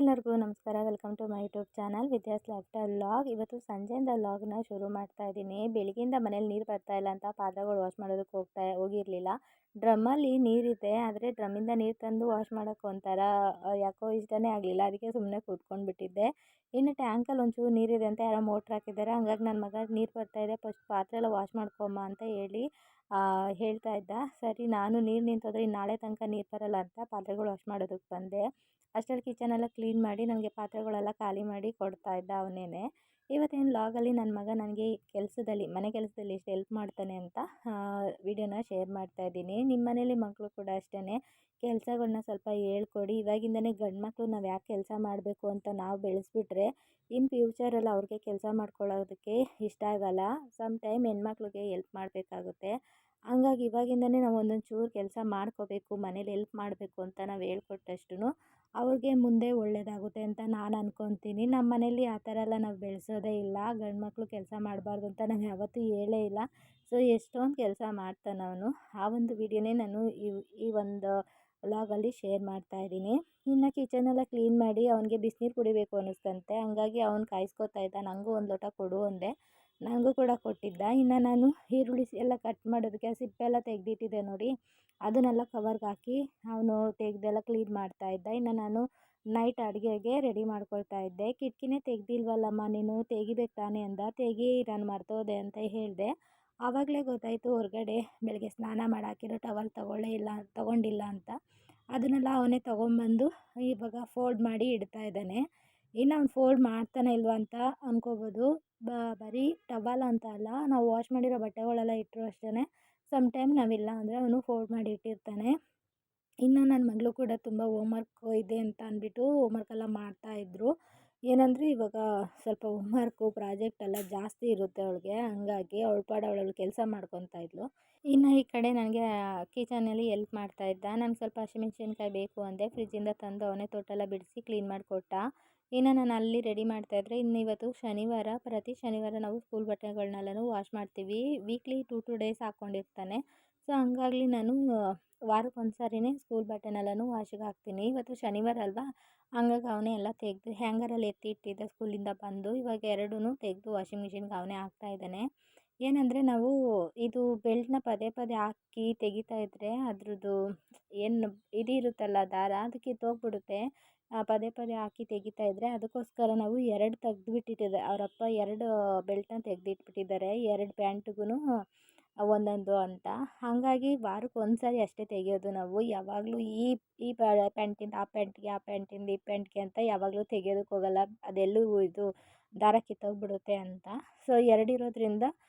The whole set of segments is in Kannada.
ಎಲ್ಲರಿಗೂ ನಮಸ್ಕಾರ. Welcome to my YouTube channel Vidya's laughter vlog. ಇವತ್ತು ಸಂಜೆಯಿಂದ ವ್ಲಾಗ್ನ ಶುರು ಮಾಡ್ತಾ ಇದ್ದೀನಿ. ಬೆಳಗ್ಗೆಯಿಂದ ಮನೇಲಿ ನೀರು ಬರ್ತಾ ಇಲ್ಲ ಅಂತ ಪಾತ್ರೆಗಳು ವಾಶ್ ಮಾಡೋದಕ್ಕೆ ಹೋಗಿರಲಿಲ್ಲ. ಡ್ರಮ್ಮಲ್ಲಿ ನೀರಿದೆ, ಆದರೆ ಡ್ರಮ್ಮಿಂದ ನೀರು ತಂದು ವಾಶ್ ಮಾಡೋಕ್ಕೆ ಒಂಥರ ಯಾಕೋ ಇಷ್ಟನೇ ಆಗಲಿಲ್ಲ. ಅದಕ್ಕೆ ಸುಮ್ಮನೆ ಕೂತ್ಕೊಂಡ್ಬಿಟ್ಟಿದ್ದೆ. ಇನ್ನು ಟ್ಯಾಂಕಲ್ಲಿ ಒಂಚೂರು ನೀರಿದೆ ಅಂತ ಯಾರೋ ಮೋಟ್ರ್ ಹಾಕಿದ್ದಾರೆ. ಹಂಗಾಗಿ ನನ್ನ ಮಗ ನೀರು ಬರ್ತಾಯಿದೆ, ಫಸ್ಟ್ ಪಾತ್ರೆ ಎಲ್ಲ ವಾಶ್ ಮಾಡ್ಕೊಮ್ಮ ಅಂತ ಹೇಳ್ತಾ ಇದ್ದ. ಸರಿ, ನಾನು ನೀರು ನಿಂತೋದ್ರೆ ಇನ್ನು ನಾಳೆ ತನಕ ನೀರು ಬರಲ್ಲ ಅಂತ ಪಾತ್ರೆಗಳು ವಾಶ್ ಮಾಡೋದಕ್ಕೆ ಬಂದೆ. ಅಷ್ಟರಲ್ಲಿ ಕಿಚನೆಲ್ಲ ಕ್ಲೀನ್ ಮಾಡಿ ನನಗೆ ಪಾತ್ರೆಗಳೆಲ್ಲ ಖಾಲಿ ಮಾಡಿ ಕೊಡ್ತಾ ಇದ್ದ ಅವನೇನೆ. ಇವತ್ತಿನ ವ್ಲಾಗಲ್ಲಿ ನನ್ನ ಮಗ ನನಗೆ ಮನೆ ಕೆಲಸದಲ್ಲಿ ಎಷ್ಟು ಹೆಲ್ಪ್ ಮಾಡ್ತಾನೆ ಅಂತ ವಿಡಿಯೋನ ಶೇರ್ ಮಾಡ್ತಾ ಇದ್ದೀನಿ. ನಿಮ್ಮ ಮನೇಲಿ ಮಕ್ಕಳು ಕೂಡ ಅಷ್ಟೇ, ಕೆಲಸಗಳನ್ನ ಸ್ವಲ್ಪ ಹೇಳ್ಕೊಡಿ. ಇವಾಗಿಂದನೇ ಗಂಡು ಮಕ್ಕಳು ನಾವು ಯಾಕೆ ಕೆಲಸ ಮಾಡಬೇಕು ಅಂತ ನಾವು ಬೆಳೆಸ್ಬಿಟ್ರೆ ಇನ್ನು ಫ್ಯೂಚರಲ್ಲಿ ಅವ್ರಿಗೆ ಕೆಲಸ ಮಾಡ್ಕೊಳ್ಳೋದಕ್ಕೆ ಇಷ್ಟ ಆಗಲ್ಲ. ಸಮ್ ಟೈಮ್ ಹೆಣ್ಮಕ್ಳಿಗೆ ಹೆಲ್ಪ್ ಮಾಡಬೇಕಾಗುತ್ತೆ. ಹಂಗಾಗಿ ಇವಾಗಿಂದನೇ ನಾವು ಒಂದೊಂದು ಚೂರು ಕೆಲಸ ಮಾಡ್ಕೋಬೇಕು, ಮನೇಲಿ ಹೆಲ್ಪ್ ಮಾಡಬೇಕು ಅಂತ ನಾವು ಹೇಳ್ಕೊಟ್ಟಷ್ಟು ಅವ್ರಿಗೆ ಮುಂದೆ ಒಳ್ಳೆಯದಾಗುತ್ತೆ ಅಂತ ನಾನು ಅಂದ್ಕೊತೀನಿ. ನಮ್ಮ ಮನೇಲಿ ಆ ಥರ ಎಲ್ಲ ನಾವು ಬೆಳೆಸೋದೇ ಇಲ್ಲ. ಗಂಡು ಮಕ್ಕಳು ಕೆಲಸ ಮಾಡಬಾರ್ದು ಅಂತ ನಾವು ಯಾವತ್ತೂ ಹೇಳೇ ಇಲ್ಲ. ಸೊ ಎಷ್ಟೊಂದು ಕೆಲಸ ಮಾಡ್ತಾನೆ ಅವನು. ಆ ಒಂದು ವಿಡಿಯೋನೇ ನಾನು ಈ ಒಂದು ವ್ಲಾಗಲ್ಲಿ ಶೇರ್ ಮಾಡ್ತಾಯಿದ್ದೀನಿ. ಇನ್ನು ಕಿಚನೆಲ್ಲ ಕ್ಲೀನ್ ಮಾಡಿ ಅವನಿಗೆ ಬಿಸಿನೀರು ಕುಡಿಬೇಕು ಅನ್ನಿಸ್ತಂತೆ. ಹಂಗಾಗಿ ಅವ್ನು ಕಾಯಿಸ್ಕೊತಾ ಇದ್ದ. ನನಗೂ ಒಂದು ಲೋಟ ಕೊಡು ಅಂದೆ, ನನಗೂ ಕೂಡ ಕೊಟ್ಟಿದ್ದ. ಇನ್ನು ನಾನು ಈರುಳ್ಳಿ ಎಲ್ಲ ಕಟ್ ಮಾಡೋದಕ್ಕೆ ಸಿಪ್ಪೆಲ್ಲ ತೆಗೆದಿಟ್ಟಿದ್ದೆ ನೋಡಿ, ಅದನ್ನೆಲ್ಲ ಕವರ್ಗೆ ಹಾಕಿ ಅವನು ತೆಗೆದೆಲ್ಲ ಕ್ಲೀನ್ ಮಾಡ್ತಾಯಿದ್ದ. ಇನ್ನು ನಾನು ನೈಟ್ ಅಡುಗೆಗೆ ರೆಡಿ ಮಾಡ್ಕೊಳ್ತಾ ಇದ್ದೆ. ಕಿಟಕಿನೇ ತೆಗ್ದಿಲ್ವಲ್ಲಮ್ಮ ನೀನು, ತೆಗಿಬೇಕು ತಾನೇ ಅಂದ. ತೆಗಿ, ನಾನು ಮರ್ತೋದೆ ಅಂತ ಹೇಳಿದೆ. ಆವಾಗಲೇ ಗೊತ್ತಾಯಿತು ಹೊರಗಡೆ ಬೆಳಗ್ಗೆ ಸ್ನಾನ ಮಾಡಾಕಿರೋ ಟವಲ್ ತೊಗೊಂಡಿಲ್ಲ ಅಂತ. ಅದನ್ನೆಲ್ಲ ಅವನೇ ತೊಗೊಂಬಂದು ಇವಾಗ ಫೋಲ್ಡ್ ಮಾಡಿ ಇಡ್ತಾ ಇದ್ದಾನೆ. ಇನ್ನು ಅವ್ನು ಫೋಲ್ಡ್ ಮಾಡ್ತಾನೆ ಇಲ್ವ ಅಂತ ಅಂದ್ಕೋಬೋದು. ಬರೀ ಟವಲ್ ಅಂತ ಅಲ್ಲ, ನಾವು ವಾಶ್ ಮಾಡಿರೋ ಬಟ್ಟೆಗಳೆಲ್ಲ ಇಟ್ಟರು ಅಷ್ಟೇ. ಸಮ್ ಟೈಮ್ ನಾವಿಲ್ಲ ಅಂದರೆ ಅವನು ಫೋಲ್ಡ್ ಮಾಡಿ ಇಟ್ಟಿರ್ತಾನೆ. ಇನ್ನು ನನ್ನ ಮಗಳು ಕೂಡ ತುಂಬ ಹೋಮ್ವರ್ಕ್ ಇದೆ ಅಂತ ಅಂದ್ಬಿಟ್ಟು ಹೋಮ್ವರ್ಕೆಲ್ಲ ಮಾಡ್ತಾಯಿದ್ರು. ಏನಂದರೆ ಇವಾಗ ಸ್ವಲ್ಪ ಹೋಮ್ವರ್ಕು ಪ್ರಾಜೆಕ್ಟ್ ಎಲ್ಲ ಜಾಸ್ತಿ ಇರುತ್ತೆ ಅವಳಿಗೆ. ಹಂಗಾಗಿ ಅವಳ ಪಾಡು ಅವಳು ಕೆಲಸ ಮಾಡ್ಕೊತಾ ಇದ್ಲು. ಇನ್ನು ಈ ಕಡೆ ನನಗೆ ಕಿಚನಲ್ಲಿ ಹೆಲ್ಪ್ ಮಾಡ್ತಾಯಿದ್ದ. ನನಗೆ ಸ್ವಲ್ಪ ಹಸಿಮೆಣ್ಸಿನ್ಕಾಯಿ ಬೇಕು ಅಂದೆ, ಫ್ರಿಜ್ಜಿಂದ ತಂದು ಅವನೇ ತೊಟ್ಟೆಲ್ಲ ಬಿಡಿಸಿ ಕ್ಲೀನ್ ಮಾಡಿಕೊಟ್ಟ. ಇನ್ನು ನಾನು ಅಲ್ಲಿ ರೆಡಿ ಮಾಡ್ತಾಯಿದ್ರೆ, ಇನ್ನು ಇವತ್ತು ಶನಿವಾರ, ಪ್ರತಿ ಶನಿವಾರ ನಾವು ಸ್ಕೂಲ್ ಬಟ್ಟೆಗಳನ್ನೆಲ್ಲನೂ ವಾಶ್ ಮಾಡ್ತೀವಿ. ವೀಕ್ಲಿ 2 ಡೇಸ್ ಹಾಕ್ಕೊಂಡಿರ್ತಾನೆ. ಸೊ ಹಂಗಾಗಿ ನಾನು ವಾರಕ್ಕೊಂದು ಸಾರಿನೇ ಸ್ಕೂಲ್ ಬಟ್ಟೆನೆಲ್ಲನೂ ವಾಶಿಗೆ ಹಾಕ್ತೀನಿ. ಇವತ್ತು ಶನಿವಾರ ಅಲ್ವಾ, ಹಂಗಾಗಿ ಅವನೇ ಎಲ್ಲ ತೆಗೆದು ಹ್ಯಾಂಗರಲ್ಲಿ ಎತ್ತಿ ಇಟ್ಟಿದ್ದ ಸ್ಕೂಲಿಂದ ಬಂದು. ಇವಾಗ ಎರಡೂ ತೆಗೆದು ವಾಷಿಂಗ್ ಮಿಷಿನ್ಗೆ ಅವನೇ ಹಾಕ್ತಾಯಿದ್ದಾನೆ. ಏನಂದರೆ ನಾವು ಇದು ಬೆಲ್ಟ್ನ ಪದೇ ಪದೇ ಹಾಕಿ ತೆಗಿತಾ ಇದ್ದರೆ ಅದ್ರದ್ದು ಏನು ಇದಿರುತ್ತಲ್ಲ ದಾರ, ಅದು ಕಿತ್ತೋಗ್ಬಿಡುತ್ತೆ. ಪದೇ ಪದೇ ಹಾಕಿ ತೆಗಿತಾ ಇದ್ದರೆ. ಅದಕ್ಕೋಸ್ಕರ ನಾವು 2 ತೆಗೆದುಬಿಟ್ಟಿಟ್ಟಿದ್ದೆ. ಅವರಪ್ಪ 2 ಬೆಲ್ಟ್ನ ತೆಗೆದಿಟ್ಬಿಟ್ಟಿದ್ದಾರೆ, 2 ಪ್ಯಾಂಟ್ಗೂ ಒಂದೊಂದು ಅಂತ. ಹಾಗಾಗಿ ವಾರಕ್ಕೆ ಒಂದು ಸಾರಿ ಅಷ್ಟೇ ತೆಗೆಯೋದು ನಾವು. ಯಾವಾಗಲೂ ಈ ಪ್ಯಾಂಟಿಂದ ಆ ಪ್ಯಾಂಟ್ಗೆ, ಆ ಪ್ಯಾಂಟಿಂದ ಈ ಪ್ಯಾಂಟ್ಗೆ ಅಂತ ಯಾವಾಗಲೂ ತೆಗೆಯೋದಕ್ಕೆ ಹೋಗಲ್ಲ. ಅದೆಲ್ಲೂ ಇದು ದಾರ ಕಿತ್ತೋಗ್ಬಿಡುತ್ತೆ ಅಂತ. ಸೊ 2 ಇರೋದ್ರಿಂದ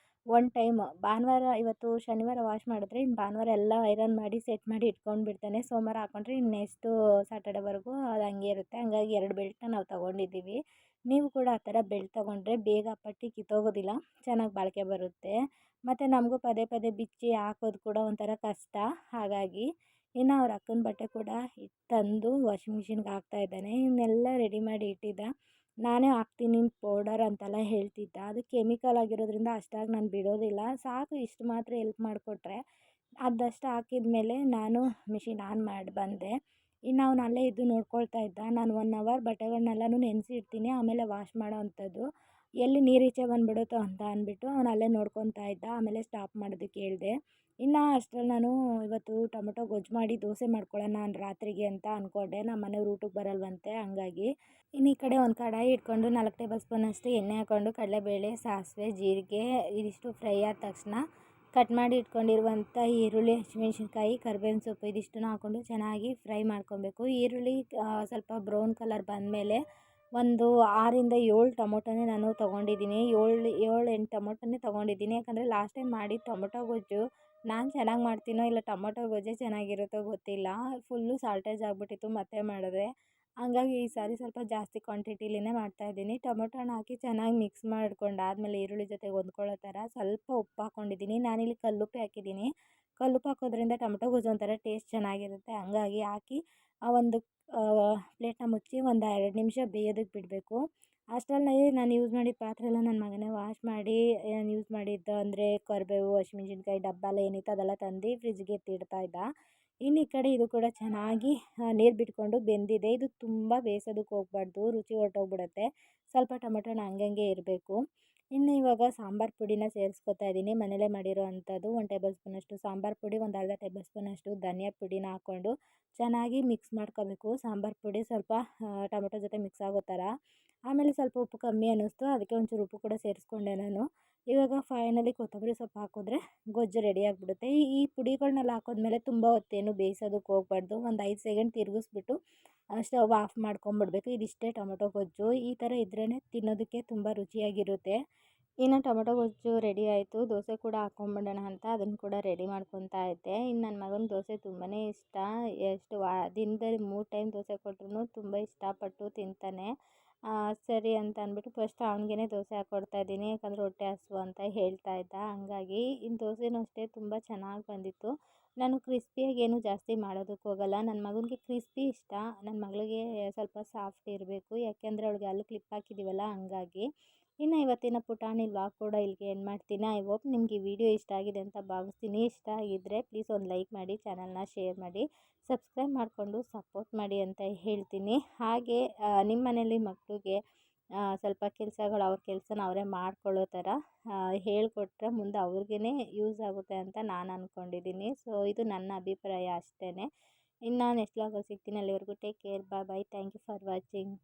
ಒನ್ ಟೈಮ್ ಭಾನುವಾರ, ಇವತ್ತು ಶನಿವಾರ ವಾಶ್ ಮಾಡಿದ್ರೆ ಇನ್ನು ಭಾನುವಾರ ಎಲ್ಲ ಐರನ್ ಮಾಡಿ ಸೆಟ್ ಮಾಡಿ ಇಟ್ಕೊಂಡು ಬಿಡ್ತಾನೆ. ಸೋಮವಾರ ಹಾಕೊಂಡ್ರೆ ಇನ್ನು ನೆಕ್ಸ್ಟು ಸ್ಯಾಟರ್ಡೇವರೆಗೂ ಅದು ಹಂಗೆ ಇರುತ್ತೆ. ಹಂಗಾಗಿ 2 ಬೆಲ್ಟ್ನ ನಾವು ತೊಗೊಂಡಿದ್ದೀವಿ. ನೀವು ಕೂಡ ಆ ಥರ ಬೆಲ್ಟ್ ತೊಗೊಂಡ್ರೆ ಬೇಗ ಪಟ್ಟಿ ಕಿತ್ತೋಗೋದಿಲ್ಲ, ಚೆನ್ನಾಗಿ ಬಾಳಿಕೆ ಬರುತ್ತೆ. ಮತ್ತು ನಮಗೂ ಪದೇ ಪದೇ ಬಿಚ್ಚಿ ಹಾಕೋದು ಕೂಡ ಒಂಥರ ಕಷ್ಟ. ಹಾಗಾಗಿ ಇನ್ನು ಅವ್ರ ಅಕ್ಕನ ಬಟ್ಟೆ ಕೂಡ ತಂದು ವಾಷಿಂಗ್ ಮಿಷಿನ್ಗೆ ಹಾಕ್ತಾಯಿದ್ದಾನೆ. ಇವನ್ನೆಲ್ಲ ರೆಡಿ ಮಾಡಿ ಇಟ್ಟಿದ್ದ. ನಾನೇ ಹಾಕ್ತೀನಿ ಪೌಡರ್ ಅಂತೆಲ್ಲ ಹೇಳ್ತಿದ್ದ. ಅದು ಕೆಮಿಕಲ್ ಆಗಿರೋದ್ರಿಂದ ಅಷ್ಟಾಗಿ ನಾನು ಬಿಡೋದಿಲ್ಲ. ಸಾಕು ಇಷ್ಟು ಮಾತ್ರ ಹೆಲ್ಪ್ ಮಾಡಿಕೊಟ್ರೆ. ಅದಷ್ಟು ಹಾಕಿದ ಮೇಲೆ ನಾನು ಮಿಷಿನ್ ಆನ್ ಮಾಡಿ ಬಂದೆ. ಇನ್ನು ಅವನು ಅಲ್ಲೇ ಇದ್ದು ನೋಡ್ಕೊಳ್ತಾ ಇದ್ದ. ನಾನು 1 ಅವರ್ ಬಟ್ಟೆಗಳನ್ನೆಲ್ಲನೂ ನೆನೆಸಿಡ್ತೀನಿ, ಆಮೇಲೆ ವಾಶ್ ಮಾಡೋ ಅಂಥದ್ದು. ಎಲ್ಲಿ ನೀರು ಈಚೆ ಬಂದುಬಿಡುತ್ತೋ ಅಂತ ಅಂದ್ಬಿಟ್ಟು ಅವನು ಅಲ್ಲೇ ನೋಡ್ಕೊತಾ ಇದ್ದ. ಆಮೇಲೆ ಸ್ಟಾಪ್ ಮಾಡೋದಕ್ಕೆ ಹೇಳಿದೆ. ಇನ್ನು ಅಷ್ಟರಲ್ಲಿ ನಾನು ಇವತ್ತು ಟೊಮೊಟೊ ಗೊಜ್ಜು ಮಾಡಿ ದೋಸೆ ಮಾಡ್ಕೊಳ್ಳೋಣ ನಾನು ರಾತ್ರಿಗೆ ಅಂತ ಅಂದ್ಕೊಂಡೆ. ನಮ್ಮ ಮನೆಯವ್ರು ಊಟಕ್ಕೆ ಬರಲ್ವಂತೆ. ಹಂಗಾಗಿ ಇನ್ನು ಈ ಕಡೆ ಒಂದು ಕಡಾಯಿ ಇಟ್ಕೊಂಡು 4 ಟೇಬಲ್ ಸ್ಪೂನಷ್ಟು ಎಣ್ಣೆ ಹಾಕ್ಕೊಂಡು ಕಡಲೆಬೇಳೆ, ಸಾಸಿವೆ, ಜೀರಿಗೆ ಇದಿಷ್ಟು ಫ್ರೈ ಆದ ತಕ್ಷಣ ಕಟ್ ಮಾಡಿ ಇಟ್ಕೊಂಡಿರುವಂಥ ಈರುಳ್ಳಿ, ಹಸಿಮೆಣ್ಸಿನ್ಕಾಯಿ, ಕರಿಬೇವಿನ ಸೊಪ್ಪು ಇದಿಷ್ಟನ್ನು ಹಾಕ್ಕೊಂಡು ಚೆನ್ನಾಗಿ ಫ್ರೈ ಮಾಡ್ಕೊಬೇಕು. ಈರುಳ್ಳಿ ಸ್ವಲ್ಪ ಬ್ರೌನ್ ಕಲರ್ ಬಂದಮೇಲೆ ಒಂದು 6ರಿಂದ 7 ಟೊಮೊಟೊನೇ ನಾನು ತೊಗೊಂಡಿದ್ದೀನಿ. 7-8 ಟೊಮೊಟೊನೇ ತೊಗೊಂಡಿದ್ದೀನಿ. ಯಾಕಂದರೆ ಲಾಸ್ಟ್ ಟೈಮ್ ಮಾಡಿದ ಟೊಮೊಟೊ ಗೊಜ್ಜು ನಾನು ಚೆನ್ನಾಗಿ ಮಾಡ್ತೀನೋ ಇಲ್ಲ ಟೊಮೊಟೊ ಗೊಜ್ಜೇ ಚೆನ್ನಾಗಿರುತ್ತೋ ಗೊತ್ತಿಲ್ಲ, ಫುಲ್ಲು ಸಾಲ್ಟೇಜ್ ಆಗಿಬಿಟ್ಟಿತ್ತು. ಮತ್ತೆ ಮಾಡಿದೆ. ಹಂಗಾಗಿ ಈ ಸಾರಿ ಸ್ವಲ್ಪ ಜಾಸ್ತಿ ಕ್ವಾಂಟಿಟಿಲಿನೇ ಮಾಡ್ತಾಯಿದ್ದೀನಿ. ಟೊಮೊಟೊ ಹಣ್ಣು ಹಾಕಿ ಚೆನ್ನಾಗಿ ಮಿಕ್ಸ್ ಮಾಡ್ಕೊಂಡಾದಮೇಲೆ ಈರುಳ್ಳಿ ಜೊತೆಗೆ ಹೊಂದ್ಕೊಳ್ಳೋ ಥರ ಸ್ವಲ್ಪ ಉಪ್ಪು ಹಾಕ್ಕೊಂಡಿದ್ದೀನಿ. ನಾನಿಲ್ಲಿ ಕಲ್ಲುಪ್ಪೆ ಹಾಕಿದ್ದೀನಿ. ಕಲ್ಲುಪ್ಪು ಹಾಕೋದ್ರಿಂದ ಟೊಮೊಟೊ ಗೊಜ್ಜು ಒಂಥರ ಟೇಸ್ಟ್ ಚೆನ್ನಾಗಿರುತ್ತೆ. ಹಂಗಾಗಿ ಹಾಕಿ ಆ ಒಂದು ಪ್ಲೇಟ್ನ ಮುಚ್ಚಿ ಒಂದು 2 ನಿಮಿಷ ಬೇಯೋದಕ್ಕೆ ಬಿಡಬೇಕು. ಅಷ್ಟರಲ್ಲಿ ನಾನು ಯೂಸ್ ಮಾಡಿದ ಪಾತ್ರೆ ಎಲ್ಲ ನನ್ನ ಮಗನೇ ವಾಶ್ ಮಾಡಿ ಯೂಸ್ ಮಾಡಿದ್ದು ಅಂದರೆ ಕರಿಬೇವು, ಹಸಿಮೆಣ್ಸಿನ್ಕಾಯಿ ಡಬ್ಬ ಎಲ್ಲ ಏನಿತ್ತು ಅದೆಲ್ಲ ತಂದು ಫ್ರಿಜ್ಗೆ ಎತ್ತಿಡ್ತಾ ಇದ್ದ. ಇನ್ನು ಈ ಕಡೆ ಇದು ಕೂಡ ಚೆನ್ನಾಗಿ ನೀರು ಬಿಟ್ಕೊಂಡು ಬೆಂದಿದೆ. ಇದು ತುಂಬ ಬೇಯಿಸೋದಕ್ಕೆ ಹೋಗಬಾರ್ದು, ರುಚಿ ಹೊರ್ಟೋಗ್ಬಿಡುತ್ತೆ. ಸ್ವಲ್ಪ ಟೊಮೆಟೊ ಹಂಗಂಗೆ ಇರಬೇಕು. ಇನ್ನು ಇವಾಗ ಸಾಂಬಾರು ಪುಡಿನ ಸೇರಿಸ್ಕೊತಾ ಇದ್ದೀನಿ. ಮನೇಲೇ ಮಾಡಿರೋ ಅಂಥದ್ದು 1 ಟೇಬಲ್ ಸ್ಪೂನಷ್ಟು ಸಾಂಬಾರು ಪುಡಿ, ಒಂದು ಅರ್ಧ ಟೇಬಲ್ ಸ್ಪೂನಷ್ಟು ಧನಿಯಾ ಪುಡಿನ ಹಾಕ್ಕೊಂಡು ಚೆನ್ನಾಗಿ ಮಿಕ್ಸ್ ಮಾಡ್ಕೋಬೇಕು. ಸಾಂಬಾರು ಪುಡಿ ಸ್ವಲ್ಪ ಟೊಮೆಟೊ ಜೊತೆ ಮಿಕ್ಸ್ ಆಗೋ ಥರ. ಆಮೇಲೆ ಸ್ವಲ್ಪ ಉಪ್ಪು ಕಮ್ಮಿ ಅನ್ನಿಸ್ತು, ಅದಕ್ಕೆ ಒಂಚೂರು ಉಪ್ಪು ಕೂಡ ಸೇರಿಸ್ಕೊಂಡೆ ನಾನು. ಇವಾಗ ಫೈನಲಿ ಕೊತ್ತಂಬರಿ ಸೊಪ್ಪು ಹಾಕಿದ್ರೆ ಗೊಜ್ಜು ರೆಡಿ ಆಗಿಬಿಡುತ್ತೆ. ಈ ಪುಡಿಗಳನ್ನೆಲ್ಲ ಹಾಕಿದ್ಮೇಲೆ ತುಂಬ ಹೊತ್ತೇನು ಬೇಯಿಸೋದಕ್ಕೆ ಹೋಗಬಾರ್ದು. ಒಂದು 5 ಸೆಕೆಂಡ್ ತಿರುಗಿಸ್ಬಿಟ್ಟು ಸ್ಟವ್ ಆಫ್ ಮಾಡ್ಕೊಂಬಿಡ್ಬೇಕು. ಇದಿಷ್ಟೇ ಟೊಮೆಟೊ ಗೊಜ್ಜು. ಈ ಥರ ಇದ್ರೇ ತಿನ್ನೋದಕ್ಕೆ ತುಂಬ ರುಚಿಯಾಗಿರುತ್ತೆ. ಇನ್ನು ಟೊಮೆಟೊ ಗೊಜ್ಜು ರೆಡಿ ಆಯಿತು. ದೋಸೆ ಕೂಡ ಹಾಕ್ಕೊಂಬಿಡೋಣ ಅಂತ ಅದನ್ನು ಕೂಡ ರೆಡಿ ಮಾಡ್ಕೊತಾ ಇದ್ದೆ. ಇನ್ನು ನನ್ನ ಮಗನಿಗೆ ದೋಸೆ ತುಂಬಾ ಇಷ್ಟ. ಎಷ್ಟು ದಿನದಲ್ಲಿ 3 ಟೈಮ್ ದೋಸೆ ಕೊಟ್ರೂ ತುಂಬ ಇಷ್ಟಪಟ್ಟು ತಿಂತಾನೆ. ಸರಿ ಅಂತ ಅಂದ್ಬಿಟ್ಟು ಫಸ್ಟ್ ಅವ್ನಿಗೇ ದೋಸೆ ಹಾಕ್ಕೊಡ್ತಾ ಇದ್ದೀನಿ, ಯಾಕಂದರೆ ಹೊಟ್ಟೆ ಹಸಿವು ಅಂತ ಹೇಳ್ತಾ ಇದ್ದ. ಹಂಗಾಗಿ ಇನ್ನು ದೋಸೆನೂ ಅಷ್ಟೇ ತುಂಬ ಚೆನ್ನಾಗಿ ಬಂದಿತ್ತು. ನಾನು ಕ್ರಿಸ್ಪಿಯಾಗಿ ಏನು ಜಾಸ್ತಿ ಮಾಡೋದಕ್ಕೆ ಹೋಗಲ್ಲ. ನನ್ನ ಮಗನಿಗೆ ಕ್ರಿಸ್ಪಿ ಇಷ್ಟ, ನನ್ನ ಮಗಳಿಗೆ ಸ್ವಲ್ಪ ಸಾಫ್ಟ್ ಇರಬೇಕು, ಯಾಕೆಂದರೆ ಅವಳಿಗೆ ಹಲ್ಲು ಕ್ಲಿಪ್ ಹಾಕಿದ್ದೀವಲ್ಲ ಹಂಗಾಗಿ. ಇನ್ನು ಇವತ್ತಿನ ಪುಟಾಣಿ ವ್ಲಾಗ್ ಕೂಡ ಇಲ್ಲಿಗೆ ಎಂಡ್ ಮಾಡ್ತೀನಿ. ಐ ಹೋಪ್ ನಿಮಗೆ ಈ ವಿಡಿಯೋ ಇಷ್ಟ ಆಗಿದೆ ಅಂತ ಭಾವಿಸ್ತೀನಿ. ಇಷ್ಟ ಆಗಿದ್ದರೆ ಪ್ಲೀಸ್ ಒಂದು ಲೈಕ್ ಮಾಡಿ, ಚಾನಲ್ನ ಶೇರ್ ಮಾಡಿ, ಸಬ್ಸ್ಕ್ರೈಬ್ ಮಾಡಿಕೊಂಡು ಸಪೋರ್ಟ್ ಮಾಡಿ ಅಂತ ಹೇಳ್ತೀನಿ. ಹಾಗೆ ನಿಮ್ಮ ಮನೇಲಿ ಮಕ್ಕಳಿಗೆ ಸ್ವಲ್ಪ ಕೆಲಸಗಳು ಅವ್ರ ಕೆಲಸನ ಅವರೇ ಮಾಡ್ಕೊಳ್ಳೋ ಥರ ಹೇಳಿಕೊಟ್ರೆ ಮುಂದೆ ಅವ್ರಿಗೇ ಯೂಸ್ ಆಗುತ್ತೆ ಅಂತ ನಾನು ಅಂದ್ಕೊಂಡಿದ್ದೀನಿ. ಸೊ ಇದು ನನ್ನ ಅಭಿಪ್ರಾಯ ಅಷ್ಟೇ. ಇನ್ನು ನೆಕ್ಸ್ಟ್ ವ್ಲಾಗಲ್ಲಿ ಸಿಗ್ತೀನಿ. ಅಲ್ಲಿವರೆಗೂ take care, bye bye. Thank you for watching.